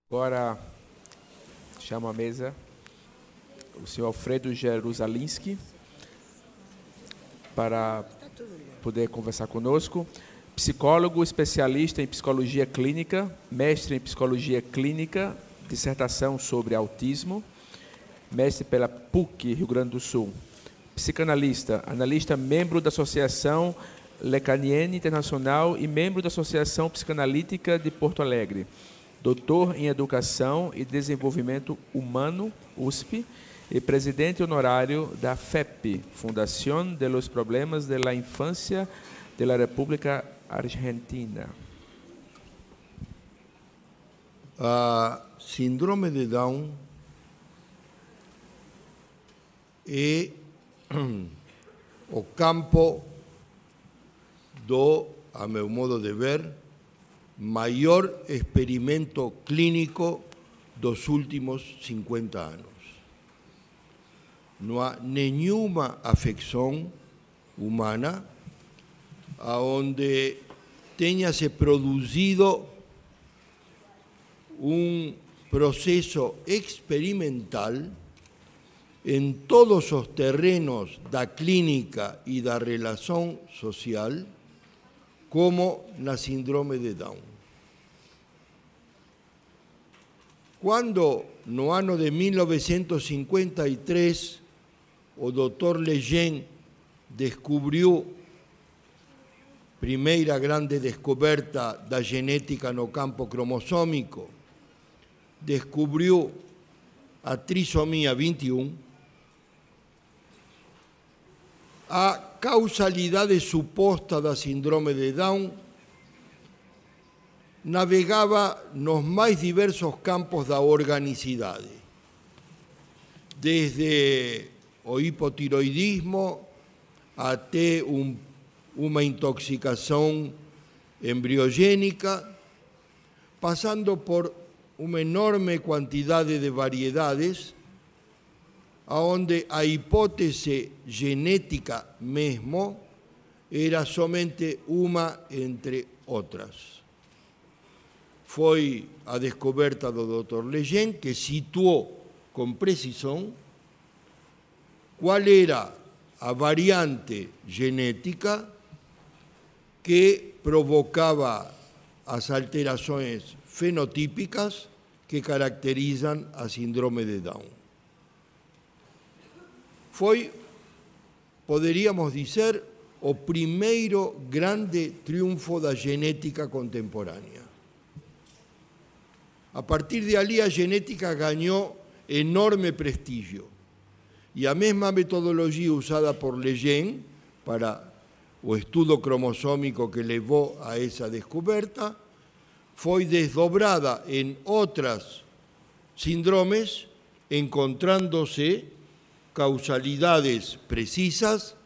Agora chamo à mesa o senhor Alfredo Jerusalinski para poder conversar conosco. Psicólogo, especialista em psicologia clínica, mestre em psicologia clínica, dissertação sobre autismo, mestre pela PUC, Rio Grande do Sul. Psicanalista, analista, membro da Associação Lecanienne Internacional e membro da Associação Psicanalítica de Porto Alegre. Doutor em Educação e Desenvolvimento Humano, USP, e presidente honorário da FEP, Fundación de los Problemas de la Infancia de la República Argentina. A síndrome de Down é o campo do, a meu modo de ver, maior experimento clínico dos últimos 50 anos. Não há nenhuma afecção humana onde tenha se produzido processo experimental em todos os terrenos da clínica e da relação social, como na síndrome de Down. Quando, no ano de 1953, o Dr. Lejeune descobriu a primeira grande descoberta da genética no campo cromossômico, descobriu a trissomia 21, a causalidade suposta da síndrome de Down navegava nos mais diversos campos da organicidade, desde o hipotiroidismo até uma intoxicação embriogênica, passando por uma enorme quantidade de variedades, onde a hipótese genética mesmo era somente uma entre outras. Foi a descoberta do Dr. Lejeune que situou com precisão qual era a variante genética que provocava as alterações fenotípicas que caracterizam a síndrome de Down. Foi, poderíamos dizer, o primeiro grande triunfo da genética contemporânea. A partir de ali, a genética ganhou enorme prestígio. E a mesma metodologia usada por Lejeune para o estudo cromossômico que levou a essa descoberta foi desdobrada em outras síndromes, encontrando-se causalidades precisas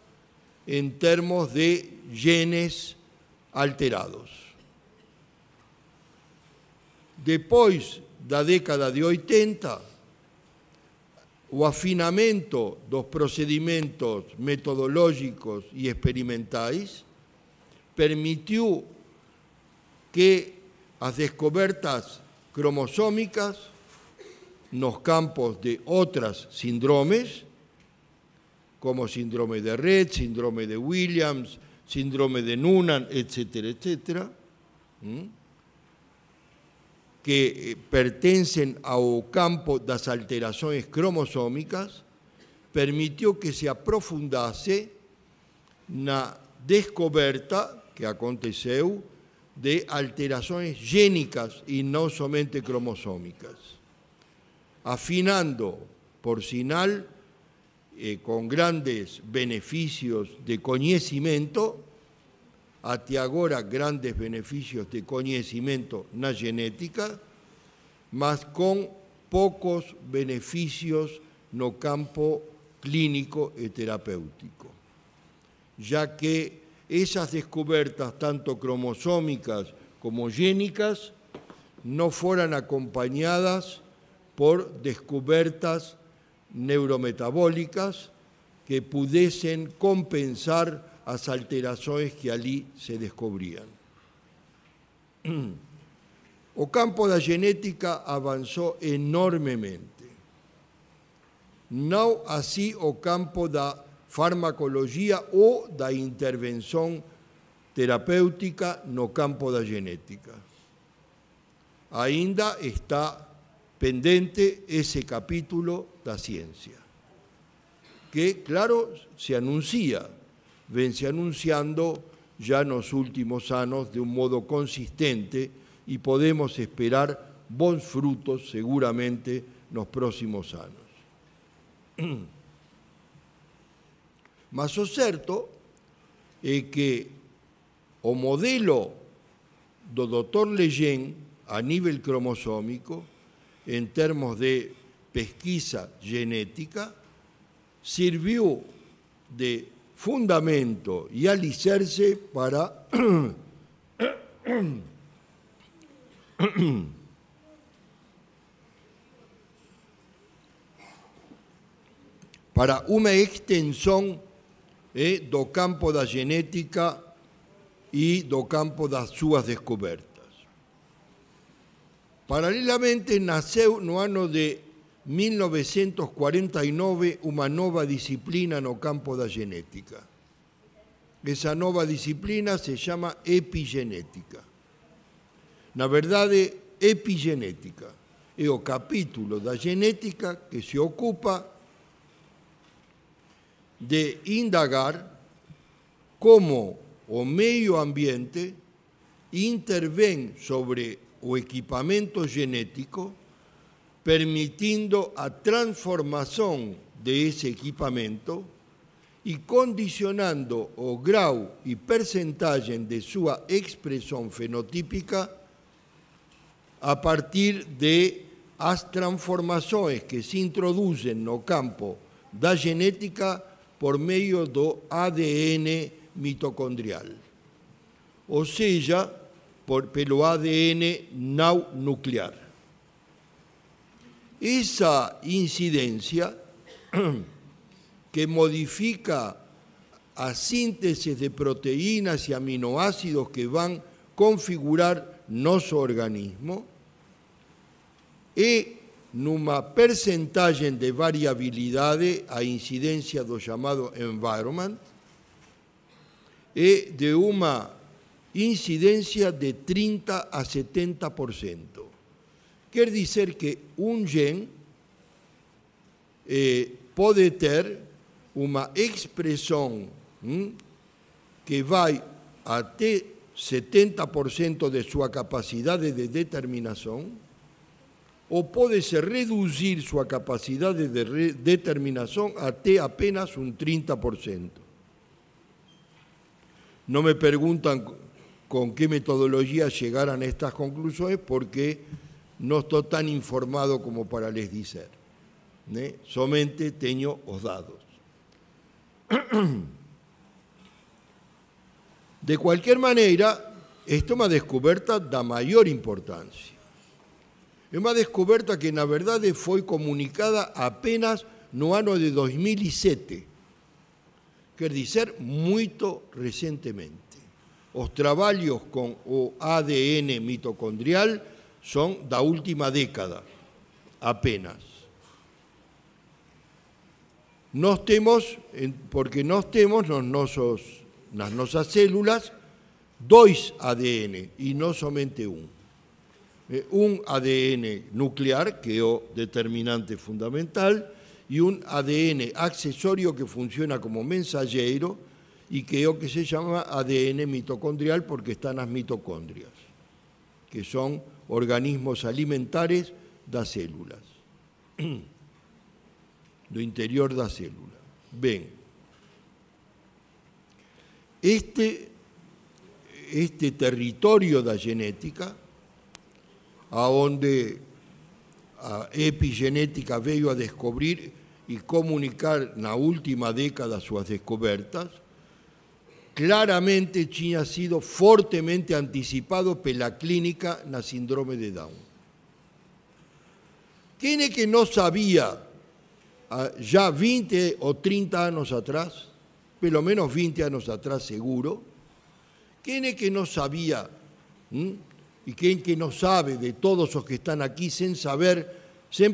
em termos de genes alterados. Depois da década de 80, o afinamento dos procedimentos metodológicos e experimentais permitiu que as descobertas cromossômicas nos campos de outras síndromes, como síndrome de Rett, síndrome de Williams, síndrome de Noonan, etc., que pertencem ao campo das alterações cromossômicas, permitiu que se aprofundasse na descoberta que aconteceu de alterações gênicas e não somente cromossômicas, afinando, por sinal, com grandes benefícios de conhecimento, até agora grandes benefícios de conhecimento na genética, mas com poucos benefícios no campo clínico e terapêutico, já que essas descobertas, tanto cromossômicas como gênicas, não foram acompanhadas por descobertas neurometabólicas que pudessem compensar as alterações que ali se descobriam. o campo da genética avançou enormemente. Não assim o campo da farmacologia ou da intervenção terapêutica no campo da genética. Ainda está pendente esse capítulo da ciência, que, claro, se anuncia, vem se anunciando já nos últimos anos de um modo consistente e podemos esperar bons frutos seguramente nos próximos anos. Mas o certo é que o modelo do Dr. Lejeune a nível cromossômico, em termos de pesquisa genética, serviu de fundamento e alicerce para uma extensão do campo da genética e do campo das suas descobertas. Paralelamente, nasceu no ano de 1949 uma nova disciplina no campo da genética. Essa nova disciplina se chama epigenética. Na verdade, epigenética é o capítulo da genética que se ocupa de indagar como o meio ambiente intervém sobre o equipamento genético, permitindo a transformação desse equipamento e condicionando o grau e percentagem de sua expressão fenotípica a partir de as transformações que se introduzem no campo da genética por meio do ADN mitocondrial, ou seja, pelo ADN não nuclear. Essa incidência que modifica a síntese de proteínas e aminoácidos que vão configurar nosso organismo e numa percentagem de variabilidade a incidência do chamado environment e de uma incidência de 30% a 70%. Quer dizer que um gene pode ter uma expressão que vai até 70% de sua capacidade de determinação, ou pode se reduzir sua capacidade de determinação até apenas 30%. Não me perguntam com que metodologia chegaram a estas conclusões, porque não estou tão informado como para lhes dizer, né? Somente tenho os dados. De qualquer maneira, esta é uma descoberta da maior importância. É uma descoberta que, na verdade, foi comunicada apenas no ano de 2007. Quer dizer, muito recentemente. Os trabalhos com o ADN mitocondrial são da última década, apenas. Nós temos, porque nós temos nas nossas células 2 ADN e não somente um. Um ADN nuclear, que é o determinante fundamental, e um ADN acessório que funciona como mensageiro e que é o que se chama ADN mitocondrial porque está nas mitocôndrias, que são organismos alimentares das células, do interior da célula. Bem, este território da genética, aonde a epigenética veio a descobrir e comunicar na última década suas descobertas, claramente tinha sido fortemente anticipado pela clínica na síndrome de Down. Quem é que não sabia, já 20 ou 30 anos atrás, pelo menos 20 anos atrás seguro, quem é que não sabia, y quen que non sabe de todos os que están aquí sen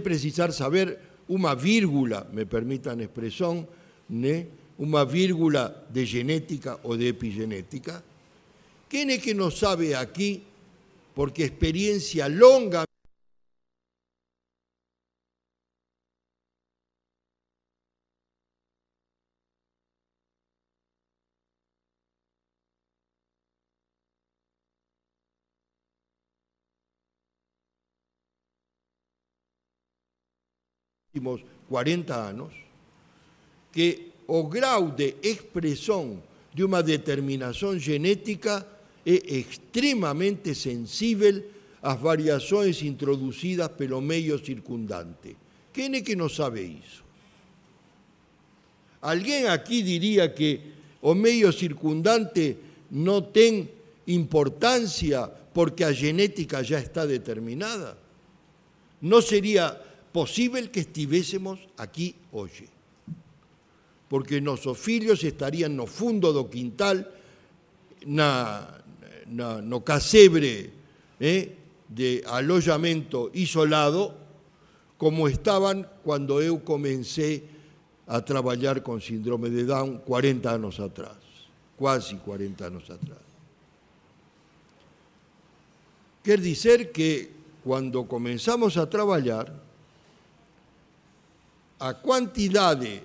precisar saber unha vírgula, me permitan expresión, unha vírgula de genética ou de epigenética? Quen é que non sabe aquí, porque experiencia longa últimos 40 anos, que o grau de expresión de unha determinación genética é extremamente sensível ás variações introducidas pelo medio circundante. Quen é que non sabe iso? Alguén aquí diría que o medio circundante non ten importancia porque a genética já está determinada? Non sería posible que estivésemos aquí hoxe, porque nosos fillos estarían no fundo do quintal, no casebre de alojamento isolado, como estaban cando eu comecei a traballar con síndrome de Down 40 anos atrás, quase 40 anos atrás. Quer dizer que cando comenzamos a traballar, a quantidade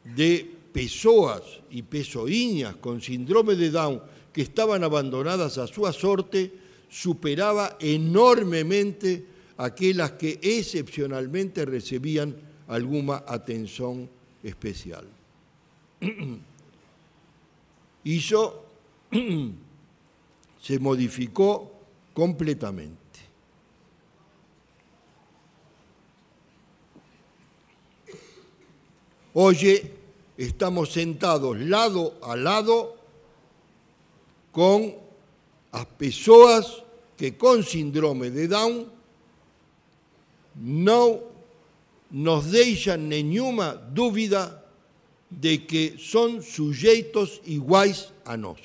de persoas e persoinhas con síndrome de Down que estaban abandonadas a súa sorte superaba enormemente aquelas que excepcionalmente recibían alguna atención especial. Iso se modificó completamente. Hoy estamos sentados lado a lado con as persoas que con síndrome de Down non nos deixan nenhuma dúvida de que son suxeitos iguais a nós.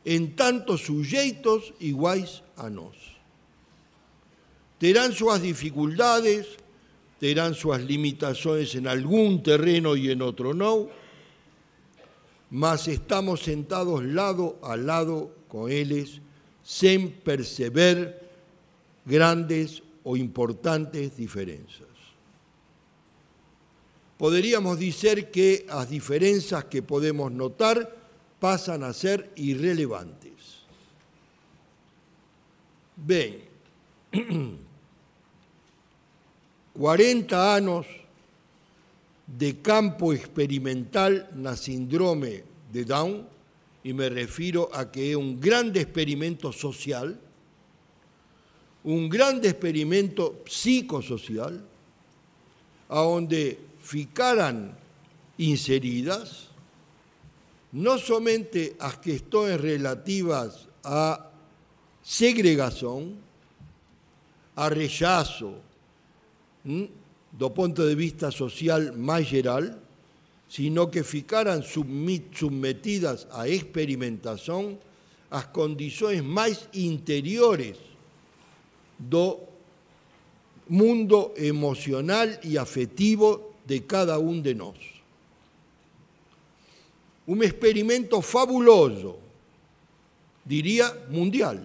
En tanto suxeitos iguais a nós. Terán súas dificultades, terán súas limitações en algún terreno e en outro non, mas estamos sentados lado a lado con eles sen perceber grandes ou importantes diferenzas. Poderíamos dizer que as diferenzas que podemos notar pasan a ser irrelevantes. Ben, 40 anos de campo experimental na síndrome de Down, e me refiro a que é un grande experimento social, un grande experimento psicosocial, onde ficaran inseridas non somente as questões relativas a segregación, a rechazo, do ponto de vista social máis geral, sino que ficaran submetidas a experimentación as condições máis interiores do mundo emocional e afectivo de cada un de nós. Un experimento fabuloso, diría mundial,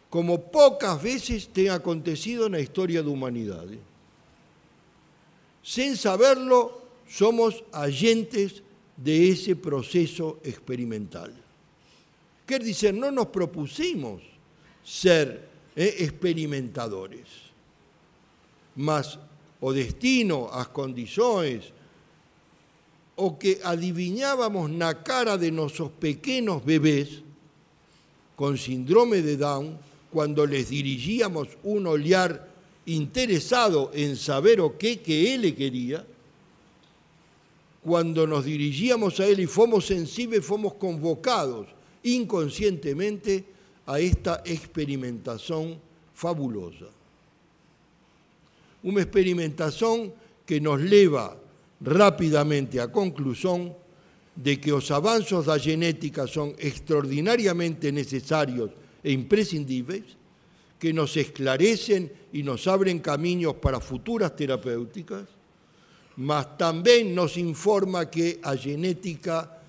como pocas veces ten acontecido na historia da humanidade. Sin saberlo, somos agentes de ese proceso experimental. Quer dizer, non nos propusimos ser experimentadores, mas o destino, as condições, o que adiviñábamos na cara de nosos pequenos bebés con síndrome de Down, cuando les dirigíamos un olhar interesado en saber o que él quería, cuando nos dirigíamos a él y fomos sensibles, fomos convocados inconscientemente a esta experimentación fabulosa. Una experimentación que nos lleva rápidamente a conclusión de que os avanzos da genética son extraordinariamente necesarios e imprescindíveis, que nos esclarecen y nos abren caminos para futuras terapéuticas, mas tamén nos informa que a genética,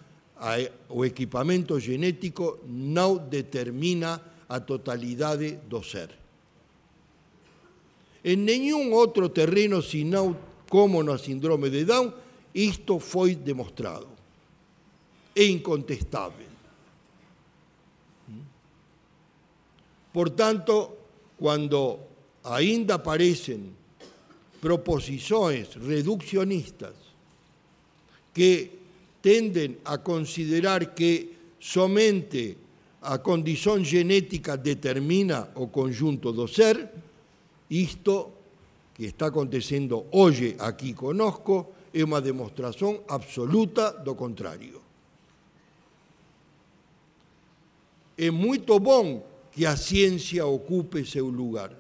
o equipamento genético, non determina a totalidade do ser. En nenhum outro terreno, senão como na síndrome de Down, isto foi demostrado. É incontestável. Portanto, quando ainda aparecen proposições reduccionistas que tenden a considerar que somente a condición genética determina o conjunto do ser, isto que está acontecendo hoxe aquí conosco é unha demostración absoluta do contrario. É moito bom que a ciencia ocupe seu lugar,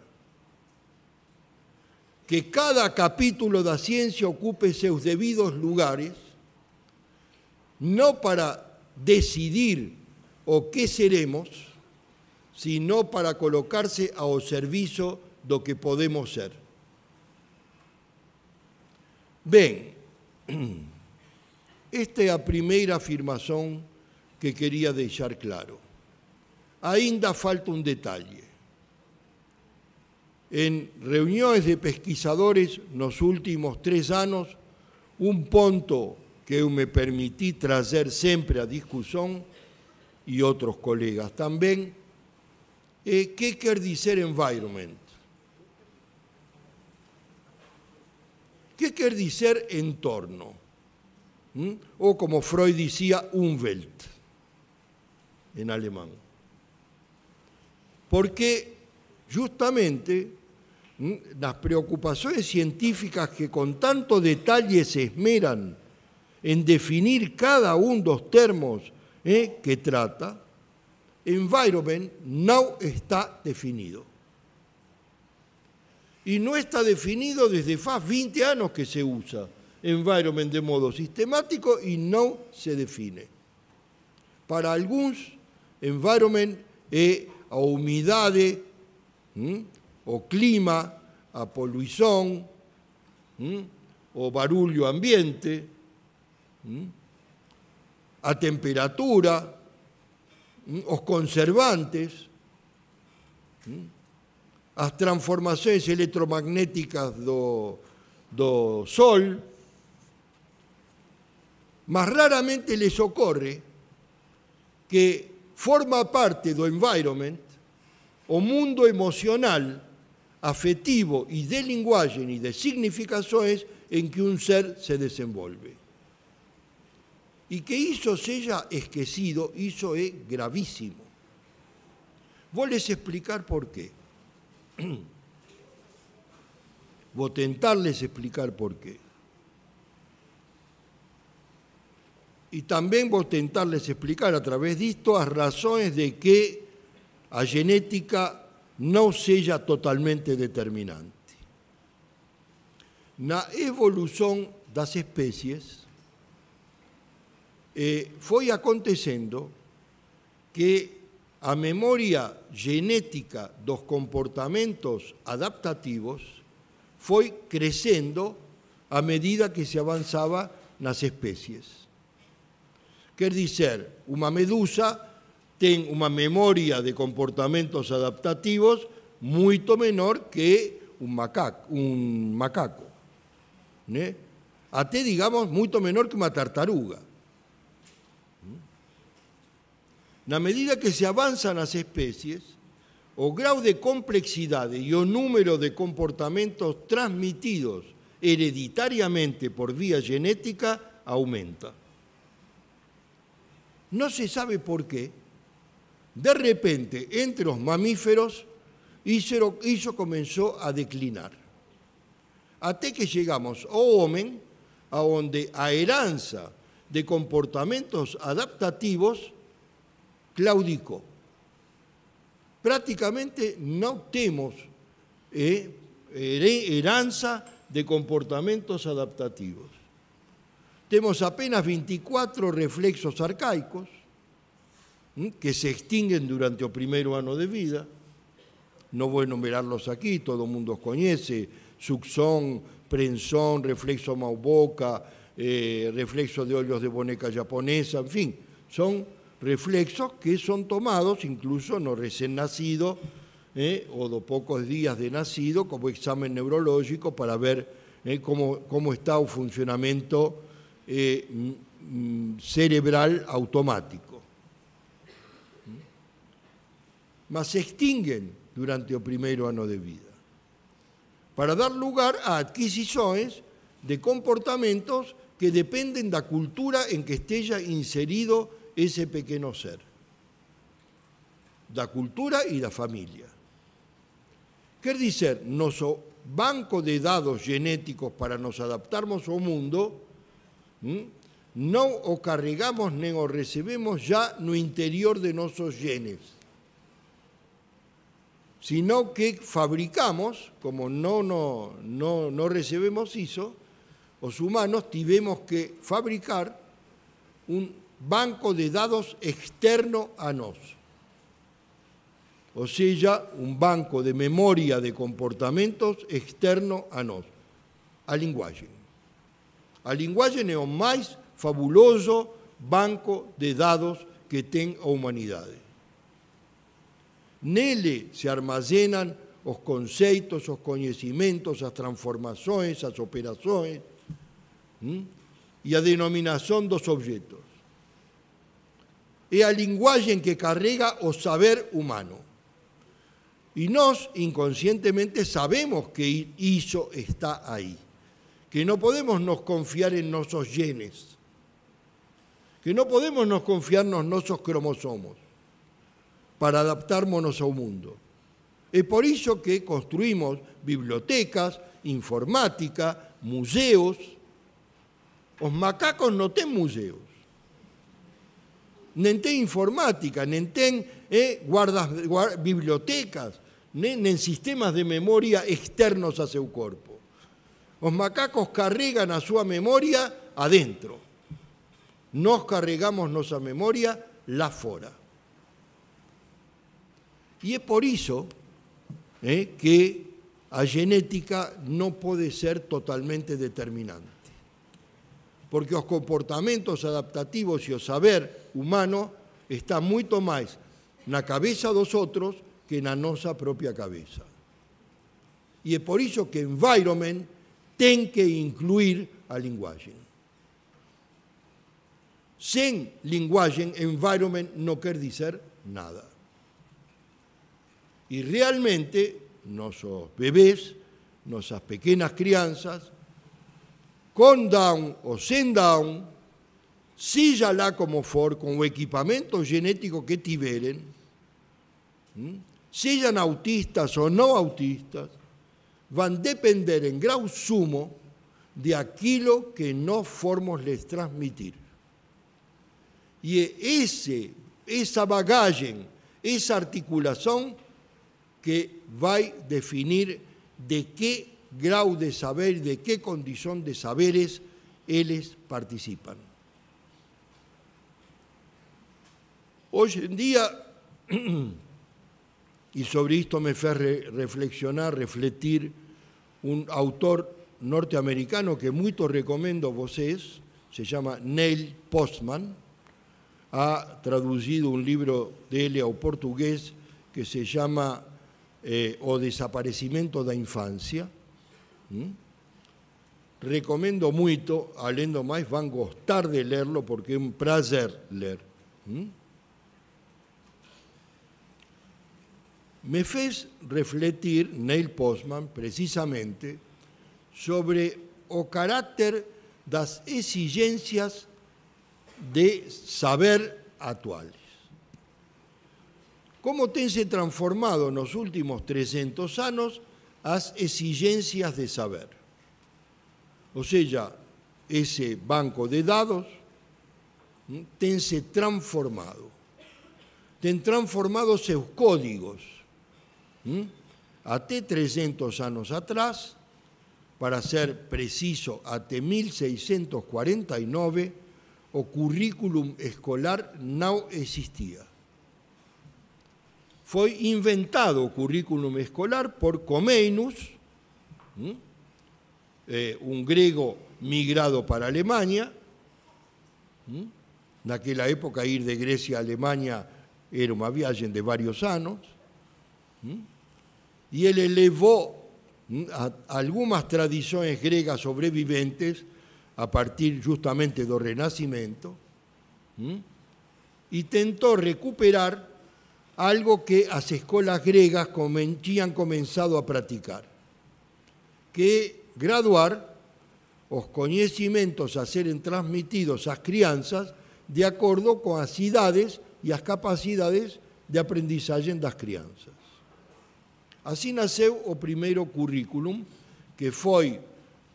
que cada capítulo da ciencia ocupe seus debidos lugares, non para decidir o que seremos, sino para colocarse ao servizo do que podemos ser. Ben, esta é a primeira afirmación que quería deixar claro. Ainda falta un detalle. En reunións de pesquisadores nos últimos 3 anos, un ponto que eu me permití trazer sempre a discusión, e outros colegas tamén, é que quer dizer environment? Que quer dizer entorno? Ou como Freud dicía, Umwelt, en alemán. Porque justamente las preocupaciones científicas que con tanto detalle se esmeran en definir cada un dos termos que trata, environment no está definido. Y no está definido desde hace 20 años que se usa environment de modo sistemático y no se define. Para algunos, environment es a umidade, o clima, a poluição, o barulho ambiente, a temperatura, os conservantes, as transformações eletromagnéticas do Sol, mas raramente les ocorre que forma parte do environment o mundo emocional, afectivo e de linguagem e de significações em que um ser se desenvolve. E que isso seja esquecido, isso é gravíssimo. Vou lhes explicar por quê. Vou tentar lhes explicar por quê. E também vou tentar lhes explicar a través disto as razões de que a genética non seja totalmente determinante. Na evolución das especies, foi acontecendo que a memoria genética dos comportamentos adaptativos foi crecendo a medida que se avanzaba nas especies. Quer dizer, unha medusa ten unha memoria de comportamentos adaptativos moito menor que un macaco. Até, digamos, moito menor que unha tartaruga. Na medida que se avanzan as especies, o grau de complexidade e o número de comportamentos transmitidos hereditariamente por vía genética aumenta. Non se sabe por qué. De repente, entre os mamíferos, iso comenzou a declinar. Até que chegamos ao homem, onde a heranza de comportamentos adaptativos claudicou. Prácticamente non temos heranza de comportamentos adaptativos. tenemos apenas 24 reflexos arcaicos que se extinguen durante el primer año de vida. No voy a enumerarlos aquí, todo el mundo los conoce: succión, prensón, reflexo mão-boca, reflexo de olhos de boneca japonesa, en fin, son reflexos que son tomados incluso no recién nacido o de pocos días de nacido como examen neurológico para ver cómo está el funcionamiento cerebral automático. Mas se extinguen durante el primer año de vida para dar lugar a adquisiciones de comportamientos que dependen de la cultura en que esté inserido ese pequeño ser, da cultura y da familia. Quer decir, nuestro banco de dados genéticos para nos adaptarnos al mundo no o carregamos ni o recebemos ya no interior de nuestros genes, sino que fabricamos, como no recebemos eso, los humanos tuvimos que fabricar un banco de dados externo a nosotros. O sea, un banco de memoria de comportamientos externo a nosotros, a linguagem. A linguagem é o mais fabuloso banco de dados que tem a humanidade. Nele se armazenan os conceitos, os conhecimentos, as transformações, as operações e a denominação dos objetos. É a linguagem que carrega o saber humano. Y nos inconscientemente sabemos que eso está ahí, que no podemos nos confiar en nuestros genes, que no podemos nos confiarnos en nuestros cromosomos para adaptarnos al mundo. Es por eso que construimos bibliotecas, informática, museos. Los macacos no tienen museos, ni tienen informática, ni tienen bibliotecas, ni sistemas de memoria externos a su cuerpo. Los macacos carregan a su memoria adentro. Nos carregamos nuestra memoria lá fora. Y es por eso que la genética no puede ser totalmente determinante. Porque los comportamientos adaptativos y el saber humano están mucho más en la cabeza de los otros que en nuestra propia cabeza. Y es por eso que environment tiene que incluir a linguagem. Sin linguagem, environment no quiere decir nada. Y realmente, nuestros bebés, nuestras pequeñas crianzas, con Down o sin Down, seja lá como for, con el equipamiento genético que tiverem, sean autistas o no autistas, van a depender en grado sumo de aquello que no formos les transmitir. Y esa bagaje, esa articulación que va a definir de qué grado de saber, de qué condición de saberes ellos participan. Hoy en día, y sobre esto me fue reflexionar, refletir, un autor norteamericano que mucho recomiendo a vosotros, se llama Neil Postman, ha traducido un libro de él al portugués que se llama O desaparecimiento da infancia. Recomiendo mucho, além más van a gustar de leerlo porque es un placer leer. Me fez refletir Neil Postman precisamente sobre o carácter das exigencias de saber actuales. Cómo se transformado en los últimos 300 años las exigencias de saber. O sea, ese banco de dados se transformado. Ten transformado sus códigos. Hasta 300 años atrás, para ser preciso, hasta 1649, o currículum escolar no existía. Foi inventado o currículum escolar por Comenius, un grego migrado para Alemania. Naquela época ir de Grecia a Alemania era uma viagem de vários anos. E ele levou algumas tradições gregas sobreviventes a partir justamente do Renascimento e tentou recuperar algo que as escolas gregas tinham começado a praticar, que é graduar os conhecimentos a serem transmitidos às crianças de acordo com as idades e as capacidades de aprendizagem das crianças. Assim nasceu o primeiro currículum, que foi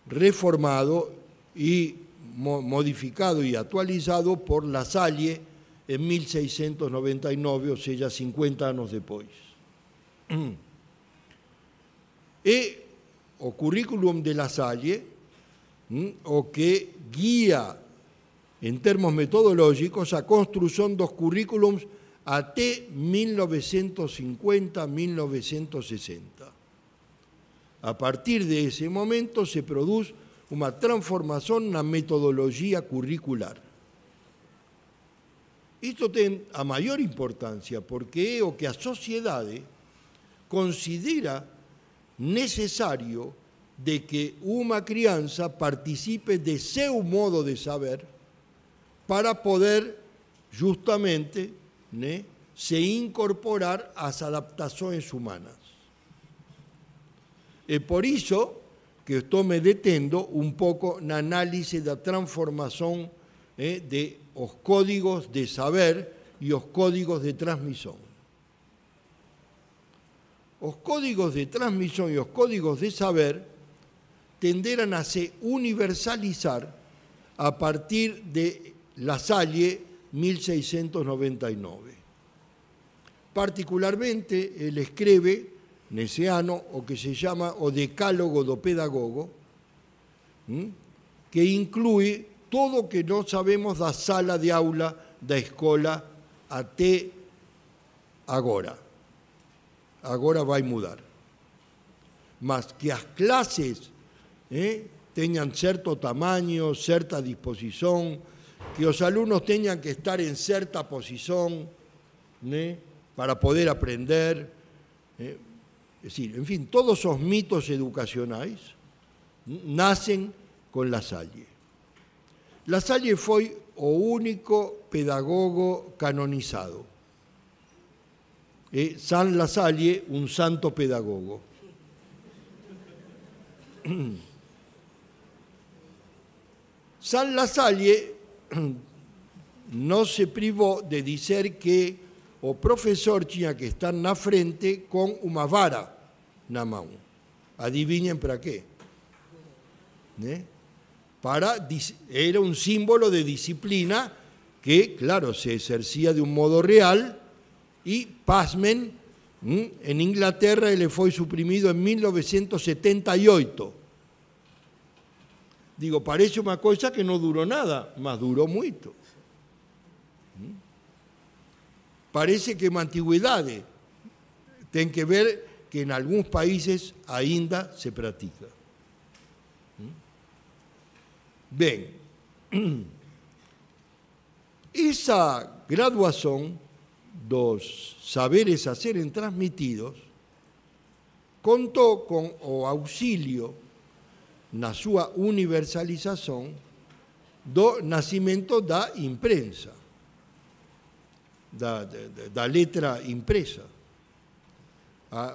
reformado e modificado e atualizado por La Salle em 1699, ou seja, 50 anos depois. E o currículum de La Salle, o que guia, em termos metodológicos, a construção dos currículums até 1950-1960. A partir desse momento se produz uma transformação na metodologia curricular. Isto tem a maior importância porque é o que a sociedade considera necessário de que uma criança participe de seu modo de saber para poder justamente se incorporar às adaptações humanas. É por isso que estou me detendo um pouco na análise da transformação de os códigos de saber e os códigos de transmissão. Os códigos de transmissão e os códigos de saber tenderam a se universalizar a partir de La Salle, 1699. Particularmente, ele escreve nesse ano o que se chama o Decálogo do Pedagogo, que inclui todo o que nós sabemos da sala de aula da escola até agora. Agora vai mudar. Mas que as classes tenham certo tamanho, certa disposição, que os alunos tenham que estar em certa posição para poder aprender. Es decir, en fin, todos esos mitos educacionais nacen con La Salle. La Salle foi o único pedagogo canonizado. San La Salle, un santo pedagogo. San La Salle não se privou de dizer que o professor tinha que estar na frente com uma vara na mão. Adivinhem para quê? Era um símbolo de disciplina que, claro, se exercia de um modo real e, pasmen, em Inglaterra ele foi suprimido em 1978. Digo, parece uma coisa que não durou nada, mas durou muito. Parece que uma antiguidade. Tem que ver que em alguns países ainda se pratica. Bem, essa graduação dos saberes a serem transmitidos contou com o auxílio na sua universalização do nascimento da imprensa, da letra impresa.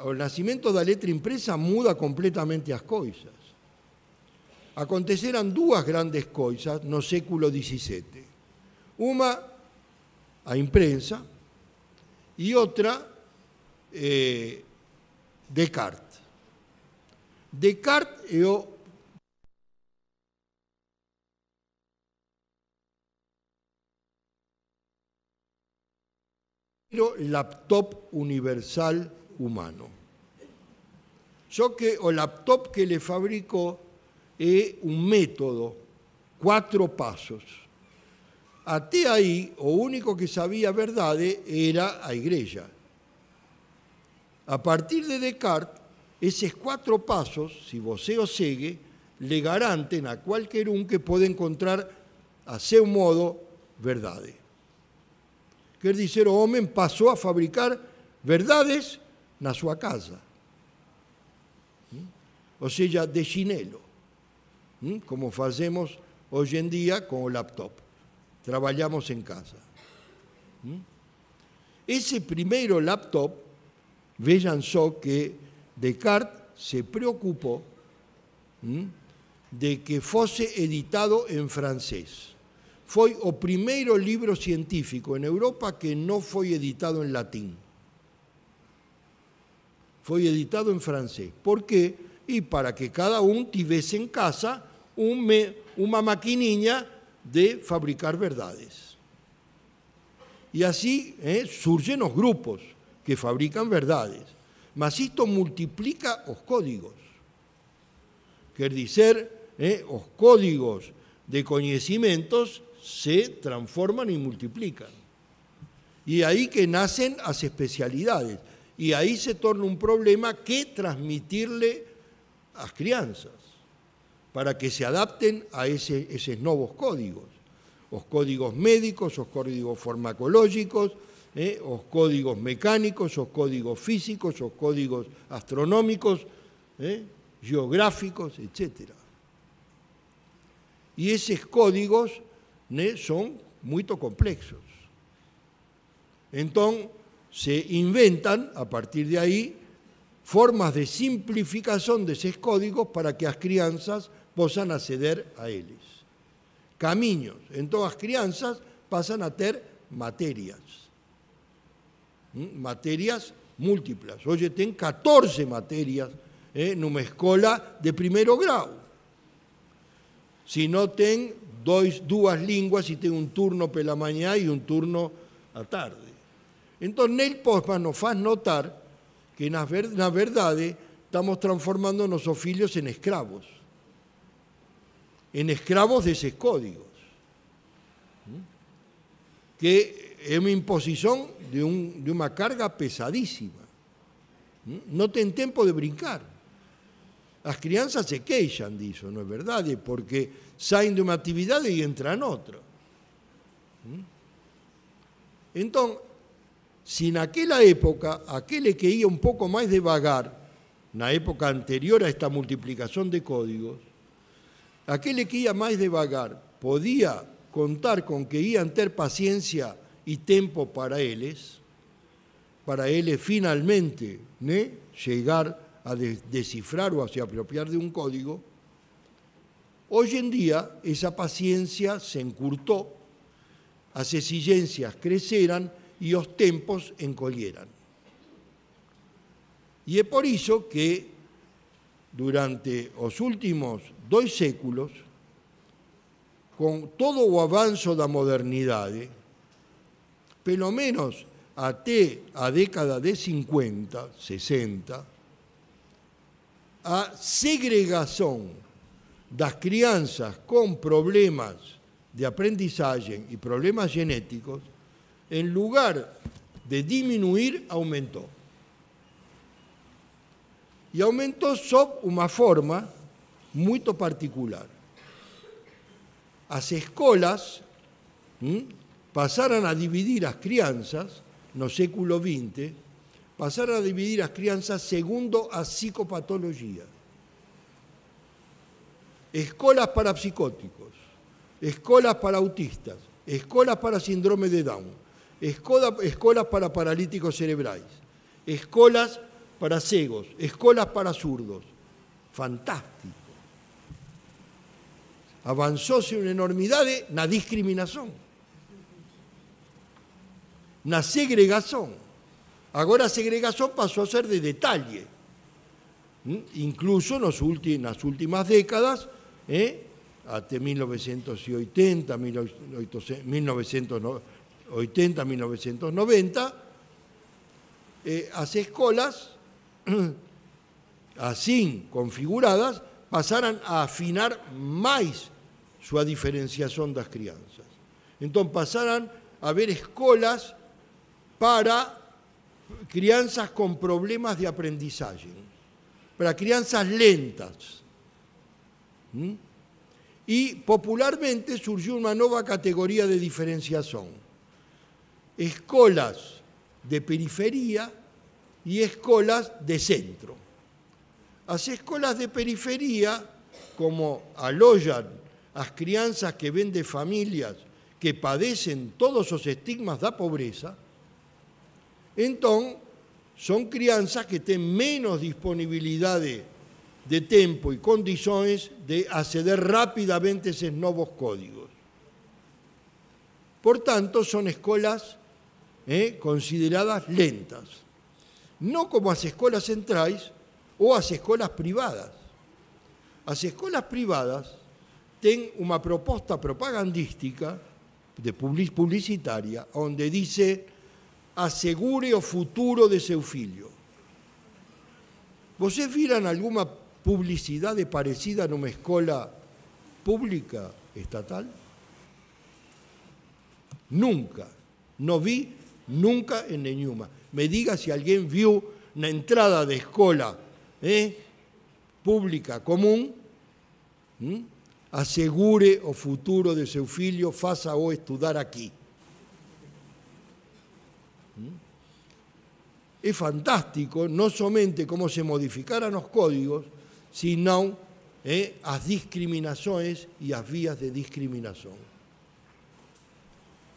O nascimento da letra impresa muda completamente as coisas. Aconteceram duas grandes coisas no século XVII. Uma, a imprensa, e outra, Descartes. Descartes é o laptop universal humano. Só que o laptop que ele fabricou é um método, 4 passos. Até aí, o único que sabia a verdade era a igreja. A partir de Descartes, esses 4 passos, se você os segue, le garantem a qualquer que pode encontrar a seu modo verdade. Quer dizer, o homem passou a fabricar verdades na sua casa. Ou seja, de chinelo, como fazemos hoje em dia com o laptop. Trabalhamos em casa. Esse primeiro laptop, vejam só que Descartes se preocupou de que fosse editado em francês. Foi o primeiro livro científico em Europa que não foi editado em latim. Foi editado em francês. Por quê? E para que cada tivesse em casa uma maquininha de fabricar verdades. E assim surgem os grupos que fabricam verdades. Mas isto multiplica os códigos. Quer dizer, os códigos de conhecimentos se transforman y multiplican. Y ahí que nacen las especialidades. Y ahí se torna un problema que transmitirle a las crianzas, para que se adapten a esos nuevos códigos. Los códigos médicos, los códigos farmacológicos, los códigos mecánicos, los códigos físicos, los códigos astronómicos, geográficos, etc. Y esos códigos son muy complejos. Entonces, se inventan, a partir de ahí, formas de simplificación de esos códigos para que las crianzas puedan acceder a ellos. Caminos. Entonces, las crianzas pasan a tener materias. Materias múltiples. Hoy tienen 14 materias en una escuela de primero grado. Si no tienen dos lenguas y tienen un turno por la mañana y un turno a la tarde. Entonces, Neil Postman nos hace notar que, na verdade, estamos transformando nuestros filhos en esclavos de esos códigos, que es una imposición de una carga pesadísima. No tienen tiempo de brincar. Las crianzas se queixan de eso, ¿no es verdad? Porque salen de una actividad y entran en otra. Entonces, si en aquella época, aquel que iba un poco más devagar, en la época anterior a esta multiplicación de códigos, aquel que iba más devagar podía contar con que iban a tener paciencia y tiempo para ellos finalmente llegar a descifrar o a se apropiar de un código, hoy en día esa paciencia se encurtó, las exigencias crecieran y los tiempos encolleran. Y es por eso que durante los últimos 2 séculos, con todo o avanzo da modernidade, pelo menos até a década de 50, 60, a segregación das crianças con problemas de aprendizaje y problemas genéticos, en lugar de disminuir, aumentó. Y aumentó sob una forma muy particular. Las escolas pasaron a dividir las crianças, no século XX, pasaron a dividir las crianças segundo a psicopatología. Escolas para psicóticos, escolas para autistas, escolas para síndrome de Down, escolas para paralíticos cerebrais, escolas para cegos, escolas para zurdos. Fantástico. Avanzóse una enormidad na discriminación, na segregación. Ahora a segregación pasó a ser de detalle. Incluso en las últimas décadas, hasta 1980, 1990, las escuelas, así configuradas, pasaran a afinar máis súa diferenciación das crianzas. Entón, pasaran a haber escolas para crianzas con problemas de aprendizaje, para crianzas lentas. Y popularmente surgió una nueva categoría de diferenciación. Escolas de periferia y escolas de centro. As escolas de periferia, como alojan as crianzas que ven de familias que padecen todos os estigmas da pobreza, entón, son crianzas que ten menos disponibilidade de tempo e condições de acceder rápidamente a esos novos códigos. Por tanto, son escolas consideradas lentas, no como as escolas centrais ou as escolas privadas. As escolas privadas ten unha proposta propagandística publicitaria onde dice asegure o futuro de seu fillo. Vocês viran alguma publicidade parecida numa escola pública estatal? Nunca. No vi nunca en nenhuma. Me diga si alguien vio na entrada de escola pública común, asegure o futuro de seu filho, faça-o estudar aqui. É fantástico non somente como se modificaran os códigos, sino as discriminações e as vías de discriminação.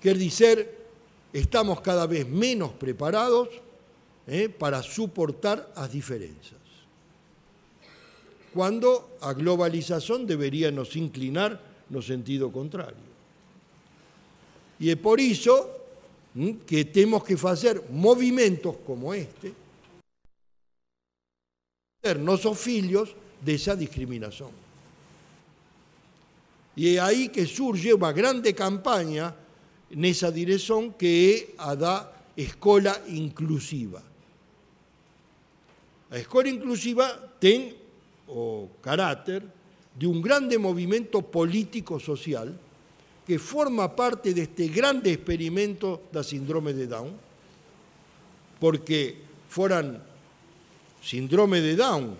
Quer dizer, estamos cada vez menos preparados para soportar as diferenzas. Cuando a globalización debería nos inclinar no sentido contrario. E é por iso que temos que fazer movimentos como este, ser nosos filhos dessa discriminação. E é aí que surge uma grande campanha nessa direção, que é a da escola inclusiva. A escola inclusiva tem o caráter de un grande movimento político-social que forma parte de este grande experimento da síndrome de Down, porque foran síndrome de Down,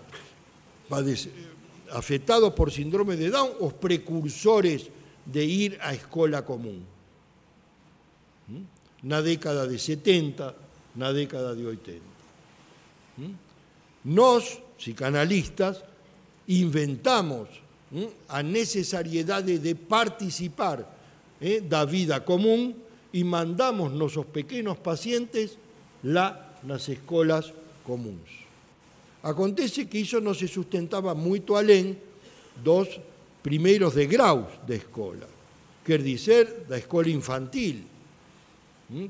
afectados por síndrome de Down, os precursores de ir á escola común. Na década de 70, na década de 80. Nós, psicanalistas, inventamos a necesariedade de participar da vida común e mandamos nosos pequenos pacientes lá nas escolas comuns. Acontece que iso non se sustentaba moito alén dos primeiros degraus da escola, quer dizer, da escola infantil,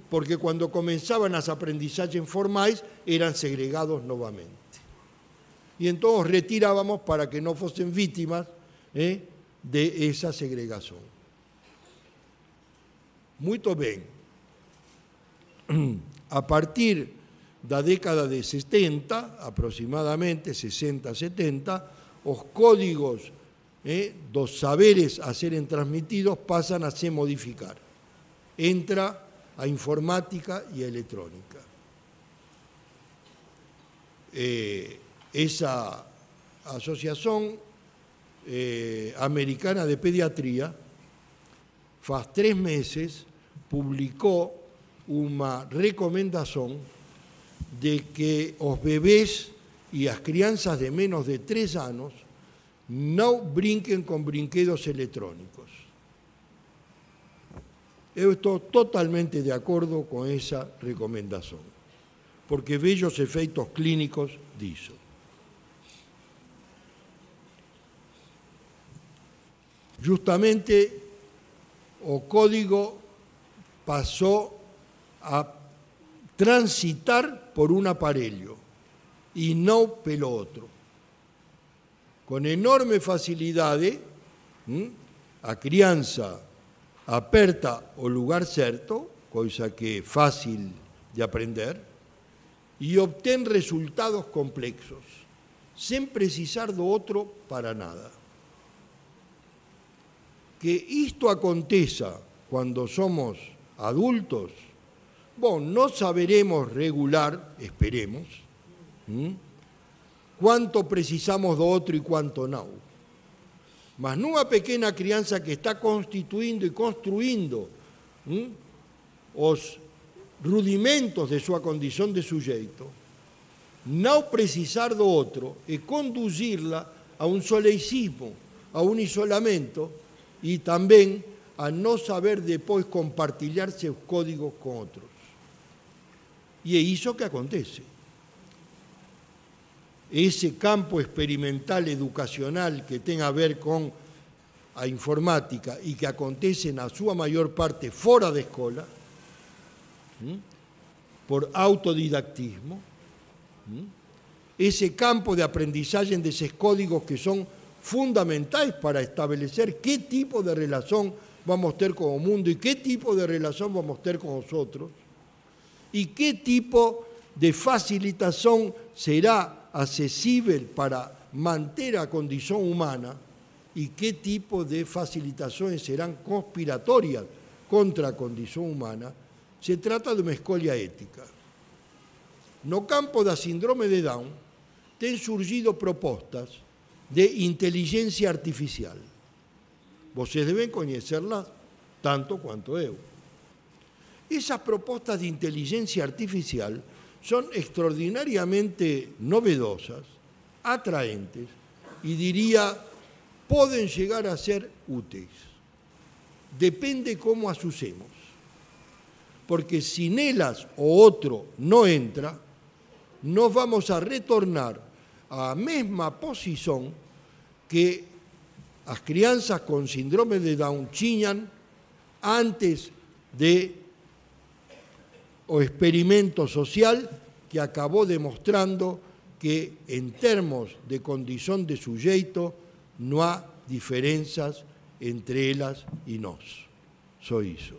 porque cando comenzaban as aprendizaxes formais eran segregados novamente. Y entón os retirábamos para que non fosen vítimas de esa segregación. Muito ben. A partir da década de 70, aproximadamente 60-70, os códigos dos saberes a seren transmitidos pasan a se modificar. Entra a informática e a electrónica. Esa Asociación Americana de Pediatría, faz 3 meses, publicó una recomendación de que os bebés y as crianzas de menos de 3 años no brinquen con brinquedos electrónicos. Eu estou totalmente de acordo con esa recomendación, porque vejo os efeitos clínicos disso. Justamente o código pasó a transitar por un aparelho y no pelo otro. Con enorme facilidade, a crianza aperta o lugar certo, coisa que é fácil de aprender, e obtén resultados complexos. sem precisar do outro para nada. Que isto aconteça quando somos adultos, bom, nós saberemos regular, esperemos, quanto precisamos do outro e quanto não. Mas numa pequena criança que está constituindo e construindo os rudimentos de sua condição de sujeito, não precisar do outro e conduzir-la a um soleicismo, a um isolamento e também a não saber depois compartilhar seus códigos com outros. E é isso que acontece. Esse campo experimental educacional que tem a ver com a informática e que acontece na sua maior parte fora da escola, por autodidactismo, ese campo de aprendizaje desses códigos que são fundamentais para estabelecer qué tipo de relación vamos a tener con el mundo y qué tipo de relación vamos a tener con nosotros y qué tipo de facilitación será accesible para mantener a condición humana y qué tipo de facilitaciones serán conspiratorias contra a condición humana, se trata de uma escolha ética. No campo da síndrome de Down, têm surgido propostas de inteligência artificial. Vocês devem conhecerlas tanto quanto eu. Essas propostas de inteligência artificial são extraordinariamente novedosas, atraentes e diria, podem chegar a ser úteis. Depende como as usemos. Porque si nelas o outro não entra, nós vamos a retornar à mesma posição que as crianças com síndrome de Down tinham antes de o experimento social que acabou demonstrando que, em termos de condição de sujeito, não há diferenças entre elas e nós. Só isso.